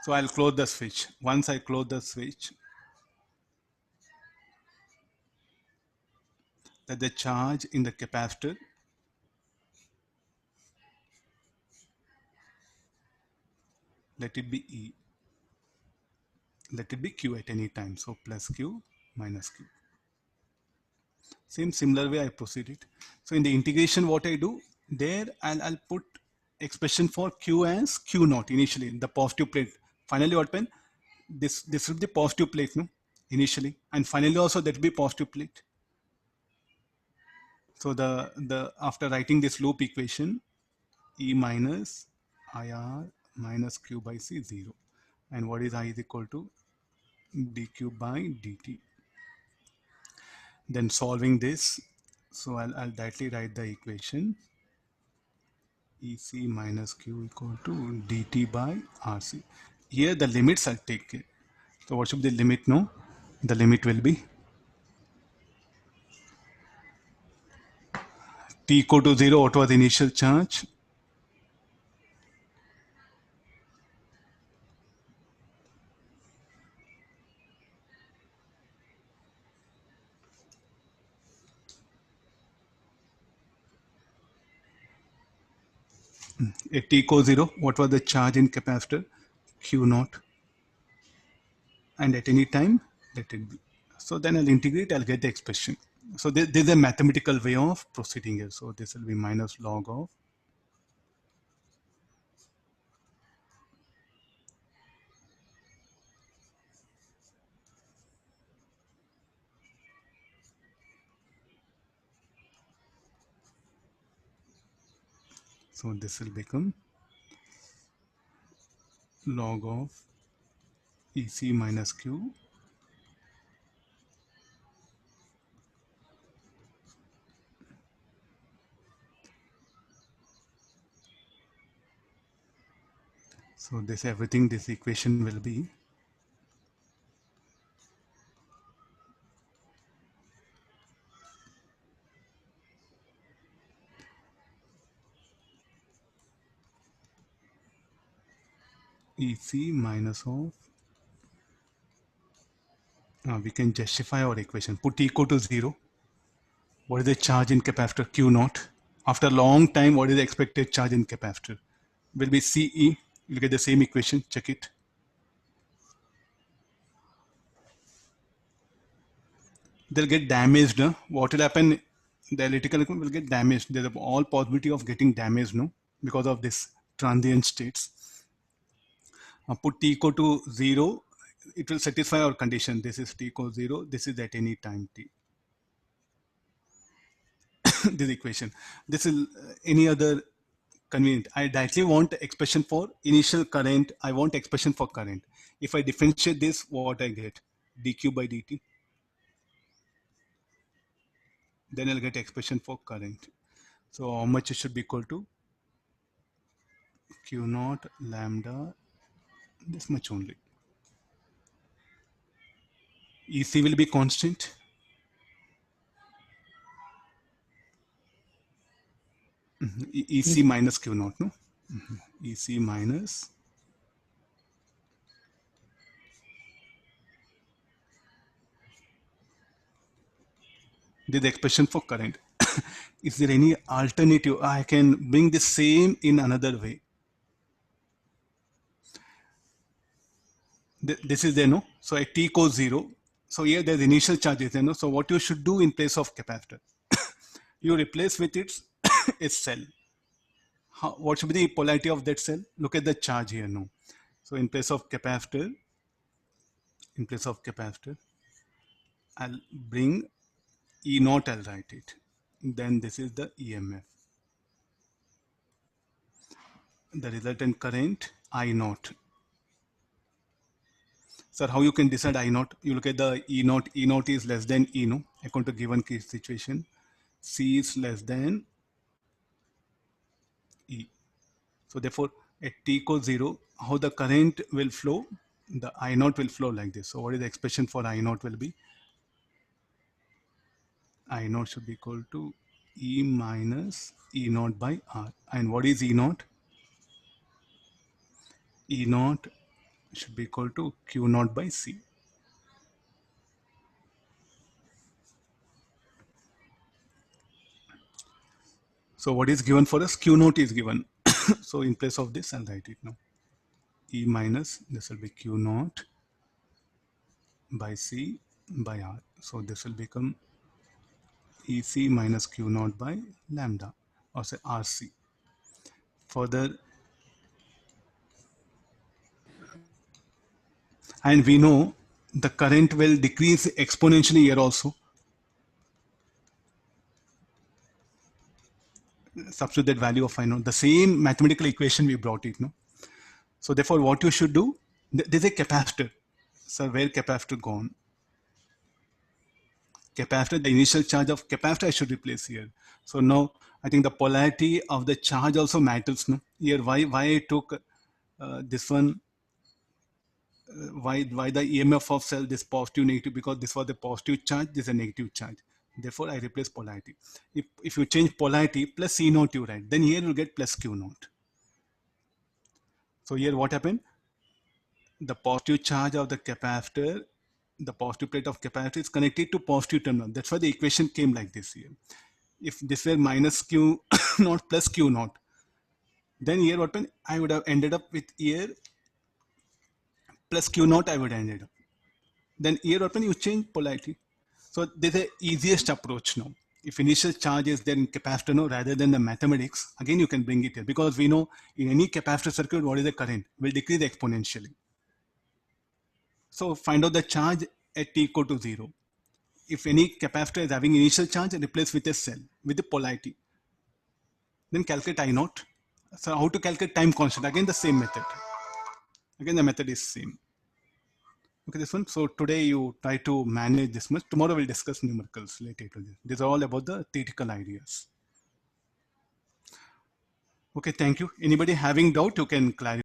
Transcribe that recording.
So I'll close the switch. Once I close the switch, that the charge in the capacitor let it be E, let it be Q at any time. So plus Q minus Q. Same similar way I proceed it. So in the integration, what I do there, I'll put expression for Q as Q naught initially, the positive plate. Finally, what pen? This will be positive plate, no? Initially, and finally also that will be positive plate. So the after writing this loop equation, E minus IR minus Q by C 0. And what is I is equal to dq by dt. Then solving this, so I'll directly write the equation EC minus Q equal to dt by RC. Here the limits I'll take it. So what should be the limit? No, the limit will be t equal to 0. What was the initial charge? At t equals 0, what was the charge in capacitor? Q naught. And at any time, let it be. So then I'll integrate, I'll get the expression. So this is a mathematical way of proceeding here. So this will be minus log of so this will become log of EC minus Q so this everything, this equation will be EC minus of we can justify our equation, put T equal to 0. What is the charge in capacitor? Q naught. After a long time, what is the expected charge in capacitor? Will be CE. You'll get the same equation, check it. They'll get damaged. No? What will happen? The electrical equipment will get damaged. There's all possibility of getting damaged, no, because of this transient states. Put t equal to 0, it will satisfy our condition. This is t equal to 0. This is at any time t. This equation. This is any other convenient. I directly want expression for initial current. I want expression for current. If I differentiate this, what I get? dq by dt. Then I'll get expression for current. So how much it should be equal to? Q naught lambda, this much only. EC will be constant. EC minus Q naught, no? EC minus this expression for current. Is there any alternative? I can bring the same in another way. This is there, no? So at t equals 0. So here there's initial charges there, no? So what you should do in place of capacitor, you replace with its a cell. What should be the polarity of that cell? Look at the charge here, no? So in place of capacitor, I'll bring E naught, I'll write it. Then this is the EMF. The resultant current I naught. Sir, how you can decide I naught? You look at the E naught. E naught is less than E, no? According to given case situation. C is less than E. So therefore, at t equals 0, how the current will flow? The I naught will flow like this. So what is the expression for I naught will be? I naught should be equal to E minus E naught by R. And what is E naught? E naught should be equal to Q naught by C. So what is given for us? Q naught is given. So in place of this, I'll write it now. E minus, this will be Q naught by C by R. So this will become EC minus Q naught by lambda, or say RC. Further, and we know the current will decrease exponentially here also. Substitute that value of I know the same mathematical equation we brought it, no? So therefore, what you should do, there's a capacitor. So where capacitor gone? Capacitor, the initial charge of capacitor I should replace here. So now I think the polarity of the charge also matters, no? Here why I took this one, why the EMF of cell this positive negative, because this was the positive charge, this is a negative charge. Therefore I replace polarity. If you change polarity plus C naught you write, then here you get plus Q naught. So here what happened? The positive charge of the capacitor, the positive plate of capacitor is connected to positive terminal. That's why the equation came like this here. If this were minus Q naught plus Q naught, then here what happened? I would have ended up with here plus Q naught I would have ended up. Then here what happened? You change polarity. So this is the easiest approach now. If initial charge is there in capacitor, no, rather than the mathematics, again you can bring it here, because we know in any capacitor circuit what is the current will decrease exponentially. So find out the charge at t equal to 0. If any capacitor is having initial charge, replace with a cell with the polarity. Then calculate I naught. So how to calculate time constant? Again the same method. Again the method is same. Okay, this one. So today you try to manage this much. Tomorrow we'll discuss numericals later to this. These are all about the theoretical ideas. Okay, thank you. Anybody having doubt, you can clarify.